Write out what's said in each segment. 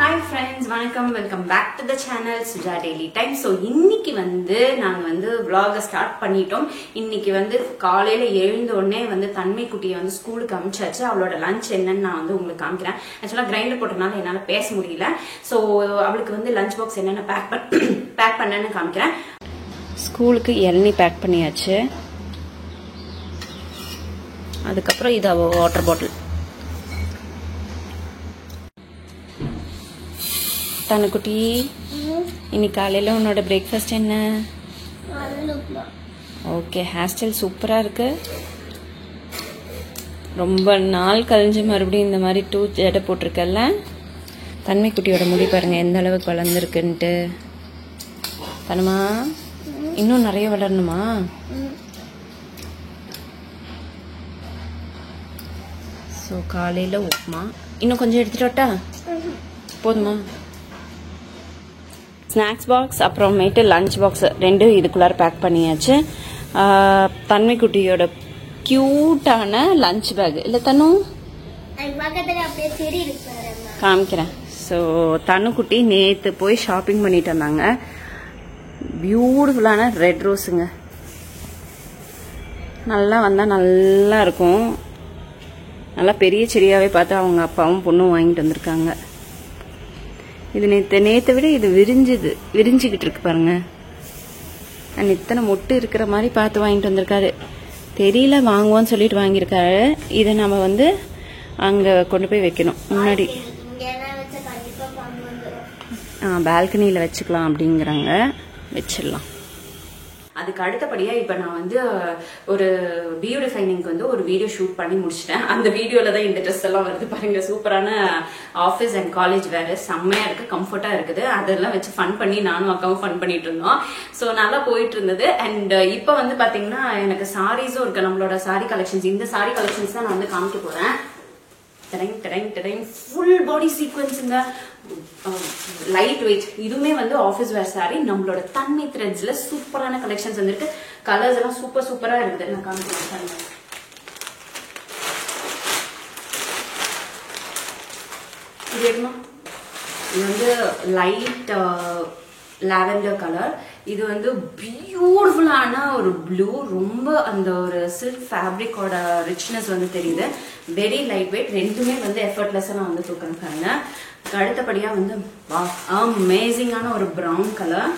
Hi friends, வணக்கம், welcome back to the channel Suja Daily Time. So இன்னைக்கு நாங்க vlog start பண்ணிட்டோம். இன்னைக்கு காலையில எழுந்த உடனே தன்மை குட்டியை ஸ்கூலுக்கு அனுப்பிச்சாச்சு. அவளோட லஞ்ச் என்னன்னு நான் உங்களுக்கு காமிக்கிறேன். ஆக்சுவலா கிரைண்டர் போட்டனால என்னால பேச முடியல. சோ அவளுக்கு லஞ்ச் பாக்ஸ் என்னென்ன பேக் பண்ணேன்னு காமிக்கிறேன். ஸ்கூலுக்கு இளநீ பேக் பண்ணியாச்சு. அதுக்கப்புறம் இது அவ வாட்டர் பாட்டில். தனக்குட்டி, இன்னைக்கு காலையில உன்னோட பிரேக்ஃபாஸ்ட் என்ன? ஓகே, ஹேர் ஸ்டைல் சூப்பரா இருக்கு. ரொம்ப நாள் கழிஞ்சு மறுபடியும் இந்த மாதிரி ஜடை போட்டிருக்கல. தன்மை குட்டியோட முடி பாருங்க எந்த அளவுக்கு வளர்ந்துருக்குன்ட்டு. தனமா இன்னும் நிறைய வளரணுமா? ஸோ காலையில் உப்புமா. இன்னும் கொஞ்சம் எடுத்துட்டு வரட்டா? போதுமா? ஸ்நாக்ஸ் பாக்ஸ் அப்புறமேட்டு லஞ்ச் பாக்ஸ் ரெண்டும் இதுக்குள்ளார பேக் பண்ணியாச்சு. தன்மை குட்டியோட கியூட்டான லஞ்ச் பேக் இல்லை தனு? காமிக்கிறேன். ஸோ தனுக்குட்டி நேற்று போய் ஷாப்பிங் பண்ணிட்டு வந்தாங்க. பியூட்டிஃபுல்லான ரெட் ரோஸுங்க. நல்லா வந்தால் நல்லா இருக்கும். நல்லா பெரிய செடியாகவே பார்த்து அவங்க அப்பாவும் பொண்ணும் வாங்கிட்டு வந்திருக்காங்க. இது நேற்றை விட இது விரிஞ்சுக்கிட்டு இருக்கு பாருங்க. அண்ட் இத்தனை மொட்டு இருக்கிற மாதிரி பார்த்து வாங்கிட்டு வந்திருக்காரு. தெரியல, வாங்குவோன்னு சொல்லிட்டு வாங்கியிருக்காரு. இதை நம்ம அங்கே கொண்டு போய் வைக்கணும். முன்னாடி பால்கனியில் வச்சுக்கலாம் அப்படிங்கிறாங்க. வச்சிடலாம். அதுக்கு அடுத்தபடியா இப்ப நான் ஒரு பியூட்டிஃபைனிங்க்கு ஒரு வீடியோ ஷூட் பண்ணி முடிச்சிட்டேன். அந்த வீடியோல தான் இந்த ட்ரெஸ் எல்லாம் வருது பாருங்க. சூப்பரான ஆஃபீஸ் அண்ட் காலேஜ் வேற, செம்மையா இருக்கு, கம்ஃபர்ட்டா இருக்குது. அதெல்லாம் வச்சு ஃபன் பண்ணி நானும் அக்காவும் ஃபன் பண்ணிட்டு இருந்தோம். ஸோ நல்லா போயிட்டு இருந்தது. அண்ட் இப்ப பாத்தீங்கன்னா எனக்கு சாரீஸும் இருக்கு. நம்மளோட சாரி கலெக்ஷன்ஸ், இந்த சாரி கலெக்ஷன்ஸ் தான் நான் காமிக்க போறேன். ஃபுல் பாடி சீக்வன்ஸுங்க, லைட் வெயிட். இதுவுமே ஆஃபீஸ் வேர் சாரி. நம்மளோட தன்மை த்ரெட்ஸ்ல சூப்பரான கலெக்ஷன்ஸ் வந்திருக்கு. கலர்ஸ் எல்லாம் சூப்பரா இருக்குது. நான் காமிக்கிறேன். இது வேணுமா? இது லைட் லாவெண்டர் கலர். இது பியூட்டிஃபுல்லான ஒரு ப்ளூ. ரொம்ப அந்த ஒரு சில்க் ஃபேப்ரிக்கோட ரிச்னஸ் தெரியுது. Very light weight. ரெண்டுமே எஃபர்ட்லெஸ்ஸா நான் தூக்கணும் பாருங்க. அடுத்தபடியா அமேசிங்கான ஒரு ப்ரௌன் கலர்,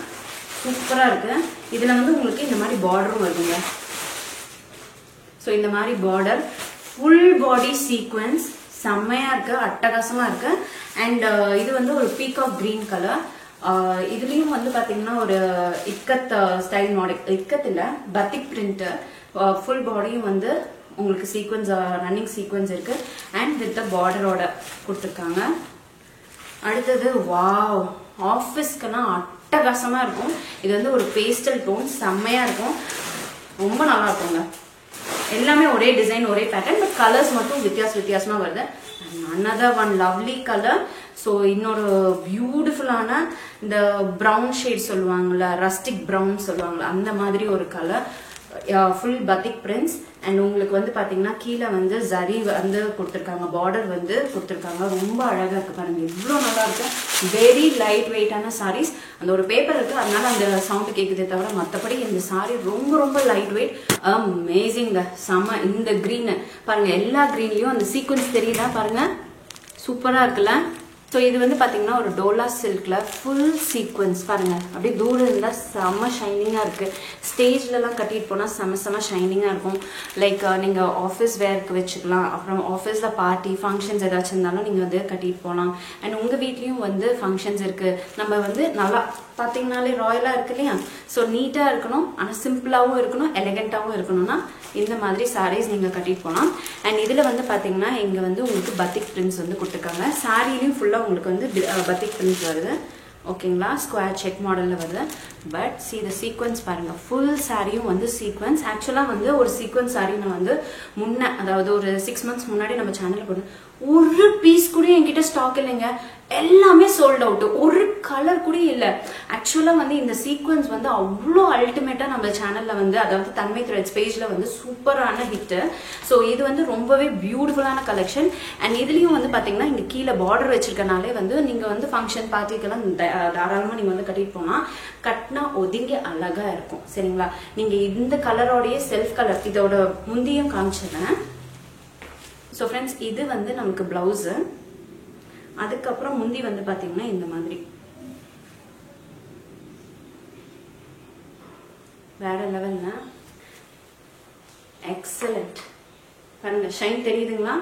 சூப்பரா இருக்கு. இதுல உங்களுக்கு இந்த மாதிரி பார்டரும் வருதுங்க. ஸோ இந்த மாதிரி பார்டர், ஃபுல் பாடி சீக்வன்ஸ், செம்மையா இருக்கு, அட்டகாசமா இருக்கு. அண்ட் இது ஒரு பீகாக் கிரீன் கலர். இதுலயும் பாத்தீங்கன்னா ஒரு இக்கத் ஸ்டைல் மாடல், இக்கத் இல்ல பத்திக் பிரிண்ட். ஃபுல் பாடியும் உங்களுக்கு சீக்வன்ஸ், ரன்னிங் சீக்வன்ஸ் இருக்கு. அண்ட் வித் பார்டரோட கொடுத்துருக்காங்க. அடுத்தது வாவ், ஆஃபீஸ்க்குலாம் அட்டகாசமா இருக்கும். இது ஒரு பேஸ்டல் டோன், செம்மையா இருக்கும், ரொம்ப நல்லா இருக்குங்க. எல்லாமே ஒரே டிசைன், ஒரே பேட்டர்ன், பட் கலர்ஸ் மட்டும் வித்தியாசமா வருது. another one lovely color. So இன்னொரு பியூட்டிஃபுல்லான இந்த ப்ரௌன் ஷேட் சொல்லுவாங்கல்ல, ரஸ்டிக் ப்ரௌன் சொல்லுவாங்கல்ல, அந்த மாதிரி ஒரு colour. Full batik prints. And உங்களுக்கு பாத்தீங்கன்னா கீழே ஜரி கொடுத்துருக்காங்க, பார்டர் கொடுத்துருக்காங்க. ரொம்ப அழகா இருக்கு பாருங்க, எவ்வளவு நல்லா இருக்கு. வெரி லைட் வெயிட்டான சாரீஸ். அந்த ஒரு பேப்பர் இருக்கு, அதனால அந்த சவுண்ட் கேக்குதே தவிர மற்றபடி இந்த சாரி ரொம்ப லைட் வெயிட், அமேசிங்க, செம. இந்த கிரீன் பாருங்க, எல்லா கிரீன்லயும் அந்த சீக்வன்ஸ் தெரியுதா பாருங்க, சூப்பரா இருக்குல்ல. ஸோ இது பாத்தீங்கன்னா ஒரு டோலா சில்க்ல ஃபுல் சீக்வன்ஸ் பாருங்க. அப்படியே தூரம் இருந்தா செம்ம ஷைனிங்கா இருக்கு. ஸ்டேஜ்லாம் கட்டிட்டு போனா செம்ம ஷைனிங்கா இருக்கும். லைக் நீங்க ஆஃபீஸ் வேர்க்கு வச்சுக்கலாம். அப்புறம் ஆஃபீஸ்ல பார்ட்டி ஃபங்க்ஷன்ஸ் ஏதாச்சும் இருந்தாலும் நீங்க கட்டிட்டு போகலாம். அண்ட் உங்க வீட்லயும் ஃபங்க்ஷன்ஸ் இருக்கு, நம்ம நல்லா பாத்தீங்கன்னாலே ராயலா இருக்கு இல்லையா. ஸோ நீட்டா இருக்கணும், ஆனா சிம்பிளாவும் இருக்கணும், எலிகண்டாவும் இருக்கணும்னா இந்த மாதிரி சாரீஸ் நீங்க கட்டிட்டு போகலாம். அண்ட் இதுல பாத்தீங்கன்னா இங்க உங்களுக்கு பத்திக் பிரிண்ட்ஸ் கொடுத்துருக்காங்க. சாரிலையும் ஃபுல்லா உங்களுக்கு பத்திக் பிரிண்ட்ஸ் வருது. ஓகேங்களா, ஸ்கொயர் செக் மாடல்ல வருது. பட் சி த சீக்வன்ஸ் பாருங்க, ஃபுல் சாரியும் சீக்வன்ஸ். ஆக்சுவலா ஒரு சீக்வன்ஸ் சாரி நான் அதாவது ஒரு 6 months முன்னாடி நம்ம சேனல்ல போட்டு ஒரு பீஸ் கூட என்கிட்ட ஸ்டாக் இல்லைங்க. எல்லாமே சோல்ட் அவுட், ஒரு கலர் கூட இல்ல. ஆக்சுவலா வந்து இந்த சீக்வன்ஸ் வந்து அவ்வளோ அல்டிமேட்டா நம்ம சேனல்ல வந்து, அதாவது தன்மை த்ரெட்ஸ் பேஜ்ல வந்து சூப்பரான ஹிட். ஸோ இது வந்து ரொம்பவே பியூட்டிஃபுல்லான கலெக்ஷன். அண்ட் இதுலயும் வந்து பாத்தீங்கன்னா இங்க கீழே பார்டர் வச்சிருக்கனாலே வந்து நீங்க வந்து ஃபங்க்ஷன் பார்ட்டிக்கெல்லாம் தாராளமா நீங்க வந்து கட்டிட்டு போனா கட்டினா ஒதுங்கி அழகா இருக்கும். சரிங்களா? நீங்க இந்த கலரோடைய செல்ஃப் கலர் இதோட முந்தியும் காமிச்சிடுறேன். ஸோ ஃப்ரெண்ட்ஸ், இது வந்து நமக்கு பிளவுஸ். அதுக்கப்புறம் முந்தி வந்து பாத்தீங்கன்னா இந்த மாதிரி வேற லெவல்ல எக்ஸலண்ட். பாருங்க, ஷைன் தெரியுதுங்களா?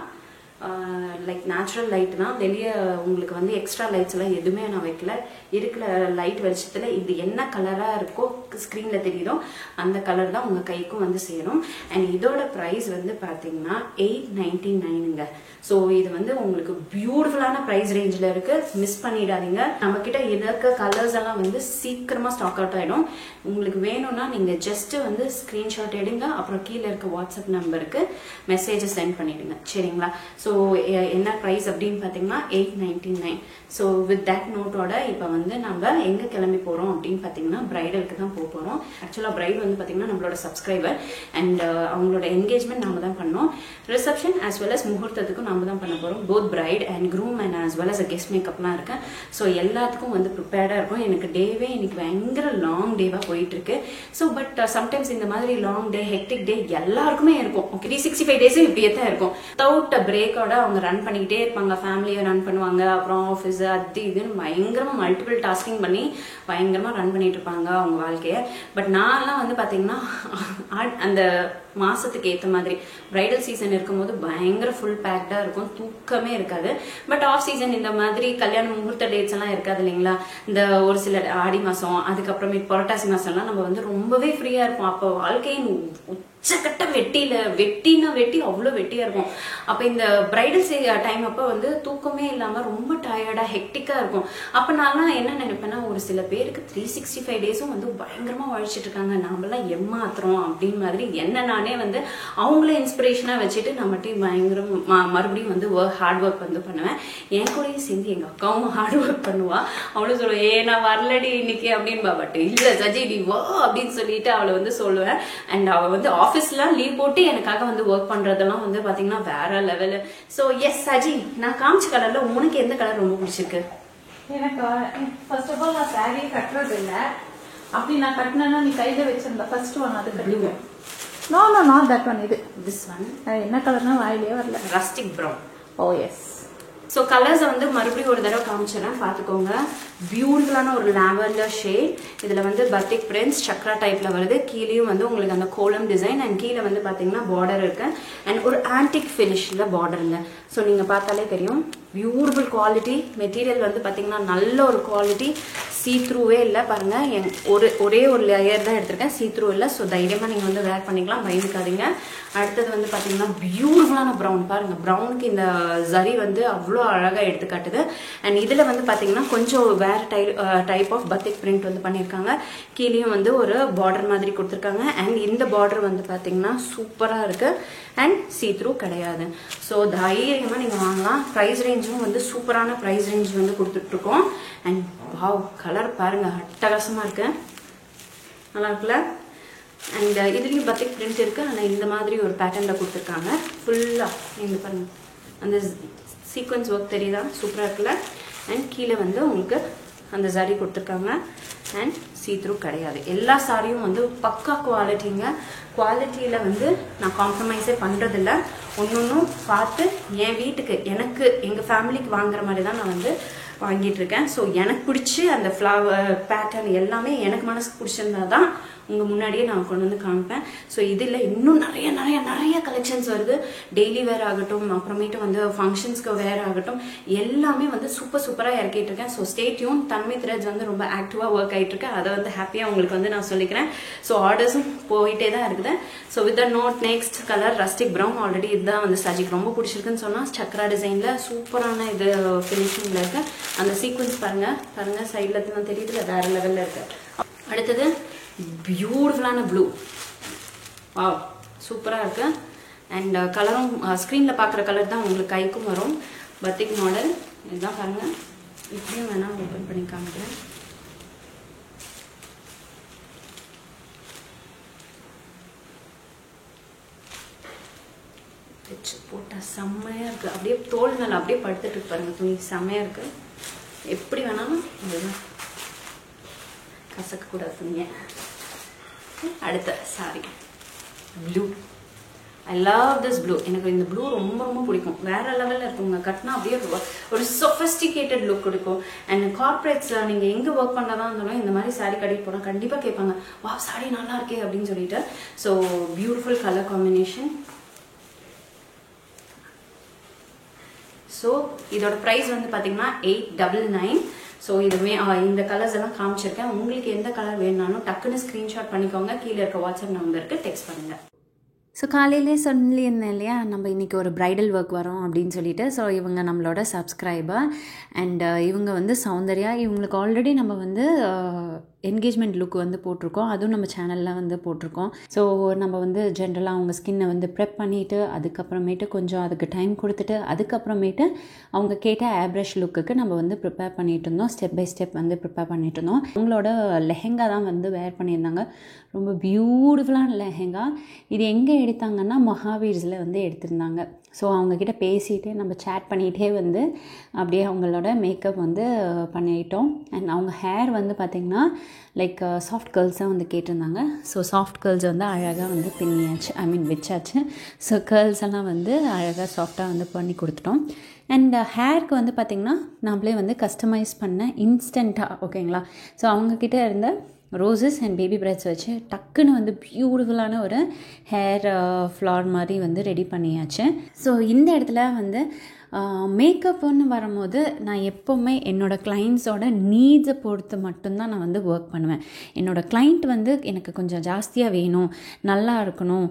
லைக் நேச்சுரல் லைட் தான். வெளியே உங்களுக்கு வந்து எக்ஸ்ட்ரா லைட்ஸ் எல்லாம் எதுவுமே நான் வைக்கல. இருக்கிற லைட் வெளிச்சத்துல இது என்ன கலரா இருக்கோ ஸ்கிரீன்ல தெரியுதோ அந்த கலர் தான் உங்க கைக்கும் வந்து சேரும். அண்ட் இதோட பிரைஸ் வந்து பாத்தீங்கன்னா 899ங்க. ஸோ இது வந்து உங்களுக்கு பியூட்டிஃபுல்லான பிரைஸ் ரேஞ்சில் இருக்கு. மிஸ் பண்ணிடாதீங்க. நம்ம கிட்ட இருக்க கலர்ஸ் எல்லாம் வந்து சீக்கிரமா ஸ்டாக் அவுட் ஆயிடும். உங்களுக்கு வேணும்னா நீங்க ஜஸ்ட் வந்து ஸ்கிரீன்ஷாட் எடுங்க, அப்புறம் கீழே இருக்க வாட்ஸ்அப் நம்பருக்கு மெசேஜ் சென்ட் பண்ணிடுங்க. சரிங்களா? ஸோ என்ன பிரைஸ் அப்படின்னு பாத்தீங்கன்னா 899. ஸோ வித் தட் நோட்டோட இப்போ வந்து நம்ம எங்க கிளம்பி போறோம் அப்படின்னு பாத்தீங்கன்னா பிரைடலுக்கு தான் போறோம். ஆக்சுவலா பிரைட் வந்து பாத்தீங்கன்னா நம்மளோட சப்ஸ்கிரைபர் அண்ட் அவங்களோட என்கேஜ்மெண்ட் நாம தான் பண்ணோம். ரிசப்ஷன் as well as முகூர்த்தத்துக்கும் நாம தான் பண்ண போறோம். Both bride and groom and as well as guest மேக்கப்லாம் இருக்கு. ஸோ எல்லாத்துக்கும் வந்து ப்ரிப்பேர்டா இருக்கும். எனக்கு டேவே இன்னைக்கு பயங்கர லாங் டேவா போயிட்டு இருக்கு. ஸோ பட் சம்டைம்ஸ் இந்த மாதிரி லாங் டே, ஹெக்டிக் டே எல்லாருக்குமே இருக்கும். 365 டேஸும் இப்படியே தான் இருக்கும். வித்தவுட் பிரேக்கோட அவங்க ரன் பண்ணிக்கிட்டே இருப்பாங்க. ஃபேமிலியை ரன் பண்ணுவாங்க, அப்புறம் ஆஃபீஸ் அது இதுன்னு பயங்கரமா மல்டிபிள் டாஸ்கிங் பண்ணி பயங்கரமா ரன் பண்ணிட்டு இருப்பாங்க அவங்க வாழ்க்கைய. பட் நான்லாம் வந்து பாத்தீங்கன்னா அந்த மாசத்துக்கு ஏத்த மாதிரி பிரைடல் சீசன் இருக்கும்போது பயங்கர ஃபுல் பேக்டா இருக்கும், தூக்கமே இருக்காது. பட் ஆஃப் சீசன் இந்த மாதிரி கல்யாண முகூர்த்த டேட்ஸ் எல்லாம் இருக்காது இல்லைங்களா? இந்த ஒரு சில ஆடி மாசம், அதுக்கப்புறமே புரட்டாசி மாசம் எல்லாம் நம்ம வந்து ரொம்பவே ஃப்ரீயா இருப்போம். அப்போ வாழ்க்கையின் உச்சக்கட்ட வெட்டினா வெட்டி அவ்வளவு வெட்டியா இருக்கும். அப்ப இந்த பிரைடல் டைம் அப்ப வந்து தூக்கமே இல்லாம ரொம்ப டயர்டா ஹெக்டிக்கா இருக்கும். அப்ப நான் என்ன நினைப்பேன்னா, ஒரு சில பேருக்கு 365 டேஸும் வந்து பயங்கரமா உழைச்சிட்டு இருக்காங்க, நாமெல்லாம் ஏமாத்துறோம் அப்படின்னு மாதிரி என்ன நானே வந்து அவங்களே இன்ஸ்பிரேஷனா வச்சுட்டு நம்மகிட்ட பயங்கரம் மறுபடியும் வந்து ஹார்ட் ஒர்க் வந்து பண்ணுவேன். என் கூடயும் சேர்ந்து எங்க அக்காவும் ஹார்ட் ஒர்க் பண்ணுவா. அவளும் சொல்லுவேன், நான் வரலடி இன்னைக்கு அப்படின்பா. பட் இல்ல சஜி நீ வா அப்படின்னு சொல்லிட்டு அவளை வந்து சொல்லுவேன். அண்ட் அவ வந்து ஆபீஸ்லாம் லீவ் போட்டு எனக்காக வந்து ஒர்க் பண்றதெல்லாம் வந்து பாத்தீங்கன்னா வேற லெவலு. சோ எஸ் சஜி, நான் காமிச்ச கலர்ல உனக்கு எந்த கலர் ரொம்ப பிடிச்சிருக்கு? எனக்கு ஃபர்ஸ்ட் ஆஃப் ஆல் நான் சாரியே கட்டுறது இல்ல. அப்படி நான் கட்டினா நீ கையில வச்சிருந்த ஃபர்ஸ்ட் ஒன் அது கட்டுவேன். No no not that one. இது திஸ் ஒன் என்ன கலர்னா வாயிலே வரல. Rustic brown. Oh yes. So colours வந்து மறுபடியும் ஒரு தடவை காமிச்சிடறேன், பார்த்துக்கோங்க. பியூட்டிஃபுல்லான ஒரு லாவெண்டர் ஷேட். இதில் வந்து பத்திக் பிரிண்ட்ஸ் சக்ரா டைப்ல வருது. கீழேயும் வந்து உங்களுக்கு அந்த கோலம் டிசைன் அண்ட் கீழே வந்து பார்த்தீங்கன்னா பார்டர் இருக்கு. அண்ட் ஒரு ஆன்டிக் ஃபினிஷ்ல பார்டருங்க. ஸோ நீங்கள் பார்த்தாலே தெரியும், பியூட்டிஃபுல் குவாலிட்டி. மெட்டீரியல் வந்து பார்த்தீங்கன்னா நல்ல ஒரு குவாலிட்டி. சீ த்ரூவே இல்லை பாருங்க. ஒரே ஒரு லேயர் தான் எடுத்திருக்கேன், சீ த்ரூ இல்லை. ஸோ தைரியமாக நீங்கள் வந்து வேர் பண்ணிக்கலாம், பயந்துக்காதீங்க. அடுத்தது வந்து பார்த்தீங்கன்னா பியூட்டிஃபுல்லான ப்ரௌன். பாருங்க, ப்ரௌனுக்கு இந்த ஜரி வந்து அவ்வளோ அழகாக எடுத்துக்காட்டுது. அண்ட் இதில் வந்து பார்த்தீங்கன்னா கொஞ்சம் வேற டைப் ஆஃப் பத்திக் பிரிண்ட் வந்து பண்ணியிருக்காங்க. கீழேயும் வந்து ஒரு பார்டர் மாதிரி கொடுத்துருக்காங்க. அண்ட் இந்த பார்டர் வந்து பார்த்தீங்கன்னா சூப்பராக இருக்கு. அண்ட் சீ த்ரூ கிடையாது. ஸோ தைரியமாக நீங்கள் வாங்கலாம். ப்ரைஸ் ரேஞ்சும் வந்து சூப்பரான ப்ரைஸ் ரேஞ்ச் வந்து கொடுத்துட்ருக்கோம். அண்ட் வாவ், கலர் பாருங்க அட்டகாசமாக இருக்கு, நல்லா இருக்குல்ல? அண்ட் இதுலேயும் பத்திக் பிரிண்ட் இருக்கு. ஆனால் இந்த மாதிரி ஒரு பேட்டர்ன்ல கொடுத்துருக்காங்க ஃபுல்லாக. நீங்கள் பாருங்க, அந்த சீக்வன்ஸ் ஒர்க் தெரியுதா? சூப்பராக இருக்குல்ல? அண்ட் கீழே வந்து உங்களுக்கு அந்த ஜரி கொடுத்துருக்காங்க. அண்ட் சீ த்ரூ கிடையாது. எல்லா சாரியும் வந்து பக்கா குவாலிட்டிங்க. குவாலிட்டியில் வந்து நான் காம்ப்ரமைஸே பண்ணுறதில்ல. ஒன்னொன்னும் பார்த்து என் வீட்டுக்கு, எனக்கு, எங்கள் ஃபேமிலிக்கு வாங்குற மாதிரி தான் நான் வந்து வாங்கிட்டு இருக்கேன். ஸோ எனக்கு பிடிச்சி அந்த ஃப்ளவர் பேட்டர்ன் எல்லாமே எனக்கு மனசுக்கு பிடிச்சிருந்தா தான் உங்கள் முன்னாடியே நான் கொண்டு வந்து காமிப்பேன். ஸோ இதில் இன்னும் நிறைய நிறைய நிறைய கலெக்ஷன்ஸ் வருது. டெய்லி வேர் ஆகட்டும், அப்புறமேட்டு வந்து ஃபங்க்ஷன்ஸ்க்கு வேர் ஆகட்டும், எல்லாமே வந்து சூப்பராக இறக்கிட்டு இருக்கேன். So stay tune. தன்மை த்ரெட்ஸ் வந்து ரொம்ப ஆக்டிவாக ஒர்க் ஆகிட்டு இருக்கு. அதை வந்து ஹாப்பியாக உங்களுக்கு வந்து நான் சொல்லிக்கிறேன். ஸோ ஆர்டர்ஸும் போயிட்டே தான் இருக்குது. So with note next colour rustic brown. Already இதுதான் வந்து சஜிக்கு ரொம்ப பிடிச்சிருக்குன்னு சொன்னால், சக்ரா டிசைனில் சூப்பரான இது ஃபினிஷிங்கில் இருக்கு. அந்த சீக்வன்ஸ் பாருங்க சைடில் தான் தெரியுதுல, வேற லெவலில் இருக்கு. அடுத்தது பியூட்டிஃபுல்லான ப்ளூ. வாவ், சூப்பராக இருக்கு. அண்ட் கலரும் ஸ்க்ரீனில் பார்க்குற கலர் தான் உங்களுக்கு கைக்கும் வரும். பத்திக் மாடல் இதுதான் பாருங்க. இப்படியும் வேணால் ஓப்பன் பண்ணி காமிக்கிறேன். வச்சு போட்டால் செம்மையாக இருக்குது. அப்படியே தோல் மேலே அப்படியே படுத்துட்டு பாருங்க, துணி செம்மையாக இருக்குது. எப்படி வேணாலும் இதுதான் கசக்கக்கூடாது துணியை. அடுத்த sorry blue. I love this blue. எனக்கு இந்த ப்ளூ ரொம்ப ரொம்ப பிடிக்கும். வேற லெவலில் இருக்குங்க. கட்டினா அப்படியே ஒரு சொஃபஸ்டிகேட்டட் லுக் கொடுக்கும். அண்ட் கார்பரேட்ஸில் நீங்கள் எங்கே ஒர்க் பண்ணதான் இருந்தாலும் இந்த மாதிரி சாரீ கட்டிட்டு போனால் கண்டிப்பாக கேட்பாங்க, வா சாரி நல்லா இருக்கே அப்படின்னு சொல்லிட்டு. So beautiful colour combination. So இதோட ப்ரைஸ் வந்து பார்த்தீங்கன்னா 899. ஸோ இதுவுமே இந்த கலர்ஸ் எல்லாம் காமிச்சிருக்கேன். உங்களுக்கு எந்த கலர் வேணுனாலும் டக்குன்னு ஸ்க்ரீன்ஷாட் பண்ணிக்கோங்க. கீழே இருக்க வாட்ஸ்அப் நம்பருக்கு டெக்ஸ்ட் பண்ணுங்கள். ஸோ காலையிலே சொல்லியிருந்தேன் இல்லையா, நம்ம இன்றைக்கி ஒரு ப்ரைடல் ஒர்க் வரோம் அப்படின்னு சொல்லிட்டு. ஸோ இவங்க நம்மளோட சப்ஸ்கிரைபர் அண்ட் இவங்க வந்து சௌந்தர்யா. இவங்களுக்கு ஆல்ரெடி நம்ம வந்து என்கேஜ்மெண்ட் லுக் வந்து போட்டிருக்கோம். அதுவும் நம்ம சேனலில் வந்து போட்டிருக்கோம். ஸோ நம்ம வந்து ஜென்ரலாக அவங்க ஸ்கின்னை வந்து ப்ரெப் பண்ணிவிட்டு அதுக்கப்புறமேட்டு கொஞ்சம் அதுக்கு டைம் கொடுத்துட்டு அதுக்கப்புறமேட்டு அவங்க கேட்ட ஏப்ரஷ் லுக்குக்கு நம்ம வந்து ப்ரிப்பேர் பண்ணிகிட்டு இருந்தோம். ஸ்டெப் பை ஸ்டெப் வந்து ப்ரிப்பேர் பண்ணிகிட்டு இருந்தோம். அவங்களோட லெஹெங்கா தான் வந்து வேர் பண்ணியிருந்தாங்க. ரொம்ப பியூட்டிஃபுல்லான லெஹெங்கா. இது எங்கே எடுத்தாங்கன்னா மகாவீர்ஸில் வந்து எடுத்திருந்தாங்க. ஸோ அவங்கக்கிட்ட பேசிகிட்டே நம்ம சேட் பண்ணிகிட்டே வந்து அப்படியே அவங்களோட மேக்கப் வந்து பண்ணிட்டோம். அண்ட் அவங்க ஹேர் வந்து பார்த்திங்கன்னா லைக் சாஃப்ட் கேர்ள்ஸாக வந்து கேட்டிருந்தாங்க. ஸோ சாஃப்ட் கேர்ள்ஸ் வந்து அழகாக வந்து பின்னியாச்சு, வச்சாச்சு. ஸோ கேர்ள்ஸ் எல்லாம் வந்து அழகாக சாஃப்டாக வந்து பண்ணி கொடுத்துட்டோம். அண்ட் ஹேருக்கு வந்து பார்த்திங்கன்னா நம்மளே வந்து கஸ்டமைஸ் பண்ண இன்ஸ்டண்ட்டாக ஓகேங்களா. ஸோ அவங்கக்கிட்ட இருந்த ரோசஸ் அண்ட் பேபி பிரெட்ஸ் வச்சு டக்குன்னு வந்து பியூட்டிஃபுல்லான ஒரு ஹேர் ஃப்ளார் மாதிரி வந்து ரெடி பண்ணியாச்சு. ஸோ இந்த இடத்துல வந்து மேக்கப்னு வரும்போது நான் எப்போவுமே என்னோடய கிளைண்ட்ஸோட நீட்ஸை பொறுத்து மட்டும்தான் நான் வந்து ஒர்க் பண்ணுவேன். என்னோடய கிளைண்ட் வந்து எனக்கு கொஞ்சம் ஜாஸ்தியாக வேணும், நல்லா இருக்கணும்,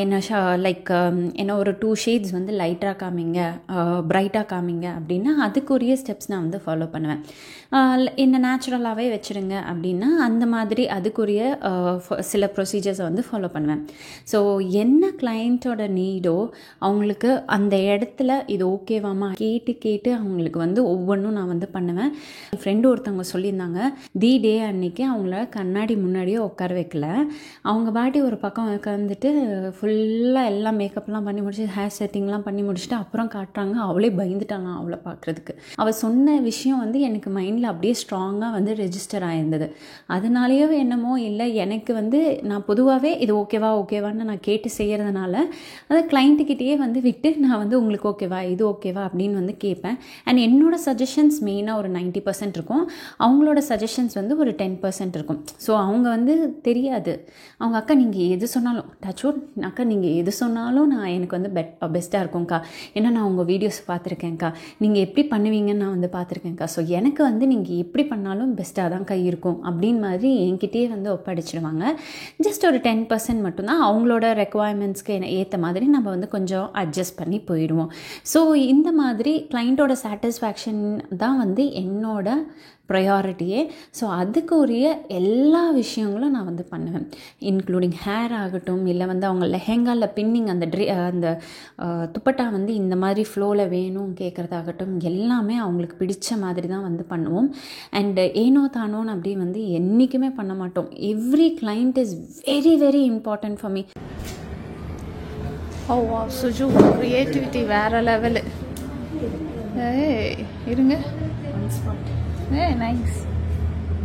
என்ன லைக் என்ன ஒரு 2 ஷேட்ஸ் வந்து லைட்டாக காமிங்க, பிரைட்டாக காமிங்க அப்படின்னா அதுக்குரிய ஸ்டெப்ஸ் நான் வந்து ஃபாலோ பண்ணுவேன். என்ன நேச்சுரலாகவே வச்சுருங்க அப்படின்னா அந்த மாதிரி அதுக்குரிய சில ப்ரொசீஜர்ஸை வந்து ஃபாலோ பண்ணுவேன். ஸோ என்ன கிளைண்ட்டோட நீடோ அவங்களுக்கு அந்த இடத்துல இது ஓகேவாமா கேட்டு அவங்களுக்கு வந்து ஒவ்வொன்றும் நான் வந்து பண்ணுவேன். என் ஃப்ரெண்டு ஒருத்தவங்க சொல்லியிருந்தாங்க, தி டே அன்னைக்கு அவங்கள கண்ணாடி முன்னாடியே உட்கார வைக்கல, அவங்க பாட்டி ஒரு பக்கம் உட்காந்துட்டு ஃபுல்லாக எல்லாம் மேக்கப்லாம் பண்ணி முடிச்சு ஹேர் செட்டிங்லாம் பண்ணி முடிச்சுட்டு அப்புறம் காட்டுறாங்க. அவளே பயந்துட்டாங்க அவளை பார்க்குறதுக்கு. அவள் சொன்ன விஷயம் வந்து எனக்கு மைண்டில் அப்படியே ஸ்ட்ராங்காக வந்து ரெஜிஸ்டர் ஆயிருந்தது. அதனாலேயோ என்னமோ இல்லை, எனக்கு வந்து நான் பொதுவாகவே இது ஓகேவான்னு நான் கேட்டு செய்கிறதுனால அதை கிளைண்ட்டுக்கிட்டேயே வந்து விட்டு நான் வந்து உங்களுக்கு ஓகேவா இது ஓகேவா அப்படின்னு வந்து கேட்பேன். அண்ட் என்னோடய சஜஷன்ஸ் மெயினாக ஒரு 90% இருக்கும், அவங்களோட சஜஷன்ஸ் வந்து ஒரு 10% இருக்கும். ஸோ அவங்க வந்து தெரியாது, அவங்க அக்கா நீங்கள் எது சொன்னாலும் டச்வுட் அக்கா நீங்கள் எது சொன்னாலும் நான் எனக்கு வந்து பெஸ்ட்டாக இருக்கும்க்கா, ஏன்னா நான் உங்கள் வீடியோஸ் பார்த்துருக்கேன்க்கா, நீங்கள் எப்படி பண்ணுவீங்கன்னு நான் வந்து பார்த்துருக்கேன்க்கா, ஸோ எனக்கு வந்து நீங்கள் எப்படி பண்ணாலும் பெஸ்ட்டாக தான்க்கா இருக்கும் அப்படின்னு மாதிரி என்கிட்டயே வந்து ஒப்படைச்சிடுவாங்க. ஜஸ்ட் ஒரு 10% மட்டும்தான் அவங்களோட ரெக்குவயர்மெண்ட்ஸ்க்கு ஏற்ற மாதிரி நம்ம வந்து கொஞ்சம் அட்ஜஸ்ட் பண்ணி போயிடுவோம். ஸோ இந்த மாதிரி கிளைண்ட்டோட சாட்டிஸ்ஃபேக்ஷன் தான் வந்து என்னோட ப்ரையாரிட்டியே. ஸோ அதுக்கு உரிய எல்லா விஷயங்களும் நான் வந்து பண்ணுவேன், இன்க்ளூடிங் ஹேர் ஆகட்டும், இல்லை வந்து அவங்க லெஹெங்காவில் பின்னிங் அந்த துப்பட்டா வந்து இந்த மாதிரி ஃப்ளோவில் வேணும் கேட்குறதாகட்டும், எல்லாமே அவங்களுக்கு பிடிச்ச மாதிரி தான் வந்து பண்ணுவோம். அண்டு ஏனோ தானோன்னு அப்படி வந்து என்றைக்குமே பண்ண மாட்டோம். Every client is very very important for me. Oh வா சுஜு, க்ரியேட்டிவிட்டி வேறு லெவலு. இருங்க, நைஸ்.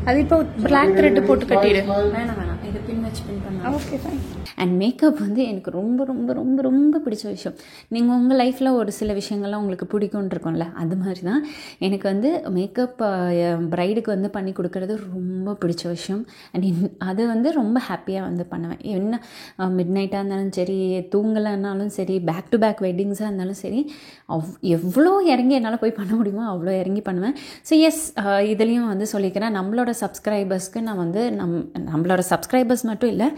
அது இப்போ பிளாக் த்ரெட் போட்டு கட்டிடு. வேணாம் இது பின் வச்சு பின் பண்ணலாம். Okay fine. அண்ட் மேக்கப் வந்து எனக்கு ரொம்ப ரொம்ப ரொம்ப ரொம்ப பிடிச்ச விஷயம். நீங்கள் உங்கள் லைஃப்பில் ஒரு சில விஷயங்கள்லாம் உங்களுக்கு பிடிக்கும்னு இருக்கும்ல, அது மாதிரி தான் எனக்கு வந்து மேக்கப் ப்ரைடுக்கு வந்து பண்ணி கொடுக்கறது ரொம்ப பிடிச்ச விஷயம். அண்ட் அது வந்து ரொம்ப ஹாப்பியாக வந்து பண்ணுவேன். என்ன மிட் நைட்டாக இருந்தாலும் சரி, தூங்கலைன்னாலும் சரி, பேக் டு பேக் வெட்டிங்ஸாக இருந்தாலும் சரி, எவ்வளோ இறங்கி என்னால் போய் பண்ண முடியுமோ அவ்வளோ இறங்கி பண்ணுவேன். ஸோ எஸ், இதுலேயும் வந்து சொல்லிக்கிறேன், நம்மளோட சப்ஸ்கிரைபர்ஸ்க்கு நான் வந்து நம்மளோட சப்ஸ்கிரைபர் சப்ஸ்கிரைபர்ஸ் மட்டும் இல்லை,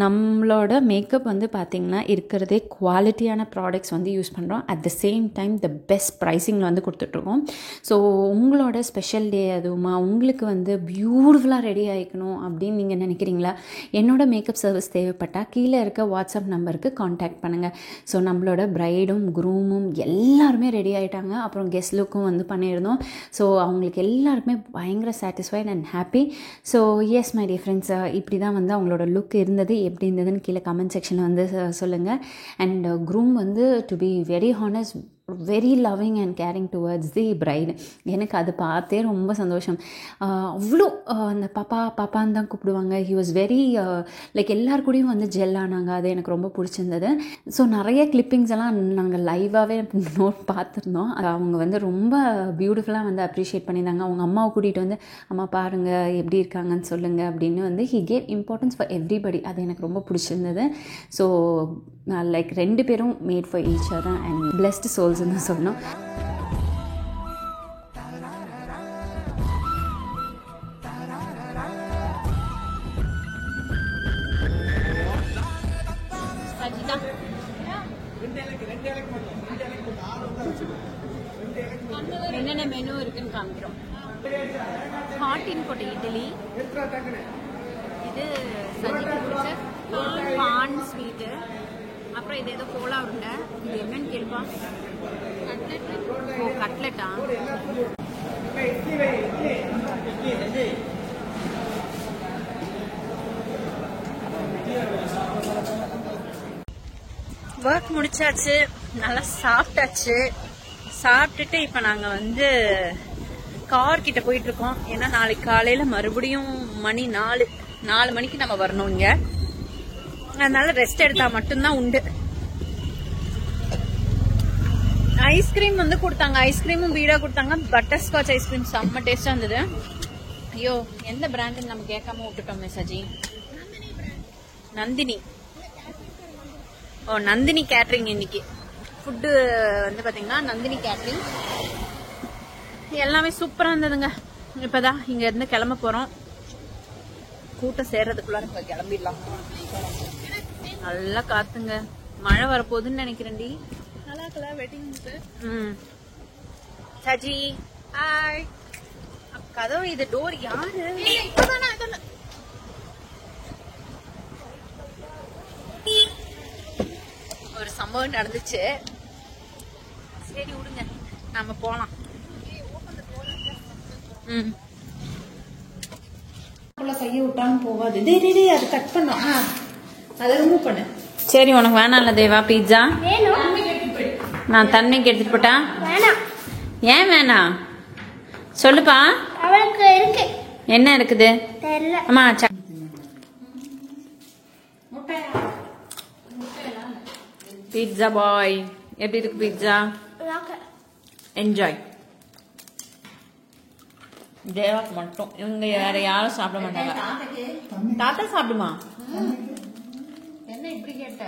நம்மளோட மேக்கப் வந்து பார்த்திங்கன்னா இருக்கிறதே குவாலிட்டியான ப்ராடக்ட்ஸ் வந்து யூஸ் பண்ணுறோம். At the same time the best ப்ரைஸிங்கில் வந்து கொடுத்துட்ருக்கோம். ஸோ உங்களோட ஸ்பெஷல் டே அதுவுமா உங்களுக்கு வந்து பியூட்டிஃபுல்லாக ரெடி ஆகிக்கணும் அப்படின்னு நீங்கள் நினைக்கிறீங்களா? என்னோட மேக்கப் சர்வீஸ் தேவைப்பட்டால் கீழே இருக்க வாட்ஸ்அப் நம்பருக்கு காண்டாக்ட் பண்ணுங்கள். ஸோ நம்மளோட ப்ரைடும் குரூமும் எல்லாருமே ரெடி ஆகிட்டாங்க. அப்புறம் கெஸ்ட் லுக்கும் வந்து பண்ணியிருந்தோம். ஸோ அவங்களுக்கு எல்லாருக்குமே பயங்கர satisfied and happy. So S my dear friends, இப்படி தான் வந்து அவங்களோட லுக் இருந்தது. எப்படி இருந்ததுன்னு கீழே கமெண்ட் செக்ஷனில் வந்து சொல்லுங்கள். அண்ட் க்ரூம் வந்து to be very honest very loving and caring towards the bride. எனக்கு அது பார்த்தே ரொம்ப சந்தோஷம். அவ்வளோ அந்த பாப்பான்னு தான் கூப்பிடுவாங்க. ஹி வாஸ் வெரி லைக் எல்லார் கூடயும் வந்து ஜெல் ஆனாங்க. அது எனக்கு ரொம்ப பிடிச்சிருந்தது. ஸோ நிறைய கிளிப்பிங்ஸ் எல்லாம் நாங்கள் லைவாகவே நோட் பார்த்துருந்தோம். அவங்க வந்து ரொம்ப பியூட்டிஃபுல்லாக வந்து அப்ரிஷியேட் பண்ணியிருந்தாங்க. அவங்க அம்மாவை கூட்டிகிட்டு வந்து அம்மா பாருங்கள் எப்படி இருக்காங்கன்னு சொல்லுங்கள் அப்படின்னு வந்து he gave importance for everybody. அது எனக்கு ரொம்ப பிடிச்சிருந்தது. ஸோ லைக் 2 பேரும் made for each other and blessed சோல்ஸ்ன்னு சொல்லணும். என்னென்ன மெனு இருக்குன்னு காமிக்கிறோம். ஹாட்டின் போட்ட இட்லி, இது சஜிக்கு பிடிச்ச பான் ஸ்வீட்டு, அப்புறம் இது ஏதோ கோலா உருண்டை. இது என்னன்னு கேள்வா? ஓ கட்லெட்டா? ஒர்க் முடிச்சாச்சு, நல்லா சாப்பிட்டாச்சு. சாப்பிட்டுட்டு இப்போ நாங்கள் வந்து கார் கிட்ட போயிட்டு இருக்கோம். ஏன்னா நாளைக்கு காலையில் மறுபடியும் மணி 4 மணிக்கு நம்ம வரணும் இங்கே. அதனால ரெஸ்ட் எடுத்தா மட்டும்தான் உண்டு. ஐஸ்கிரீம் வந்து கொடுத்தாங்க. ஐஸ்கிரீமும் வீடா கொடுத்தாங்க. பட்டர் ஸ்காட்ச் ஐஸ்கிரீம் செம்ம டேஸ்டா இருந்தது. ஐயோ எந்த பிராண்டுன்னு நம்ம கேட்காம விட்டுட்டோம் சஜி. நந்தினி. ஓ நந்தினி கேட்டரிங். இன்னைக்கு ஃபுட்டு வந்து பாத்தீங்கன்னா நந்தினி கேட்டரிங். எல்லாமே சூப்பரா இருந்ததுங்க. இப்பதான் இங்க இருந்து கிளம்ப போறோம். கூட்டம் சேர்றதுக்குள்ள நம்ம கிளம்பிடலாம். நல்லா காத்துங்க. மழை வரப்போகுதுன்னு நினைக்கிறேன்டி. சஜி ஹாய். கதவு இது டோர் யாரு? ஒரு சம்பவம் நடந்துச்சு. சரி விடுங்க, நம்ம போலாம். கையை விட்டாலும் போகாது. அது கட் பண்ணும். அதை ரிமூவ் பண்ணு. சரி உனக்கு வேணாம்ல தேவா பீட்சா? நான் தன்மைக்கு எடுத்துட்டு போட்டா? ஏன் வேணாம் சொல்லுப்பா. என்ன இருக்குது? அம்மா பீட்சா பாய் எப்படி இருக்கு பீட்சா? என்ஜாய். தேவாக்கு மட்டும். இவங்க வேற யாரும் சாப்பிட மாட்டாங்க. தாத்தா சாப்பிடுமா? என்ன இப்படி கேட்ட?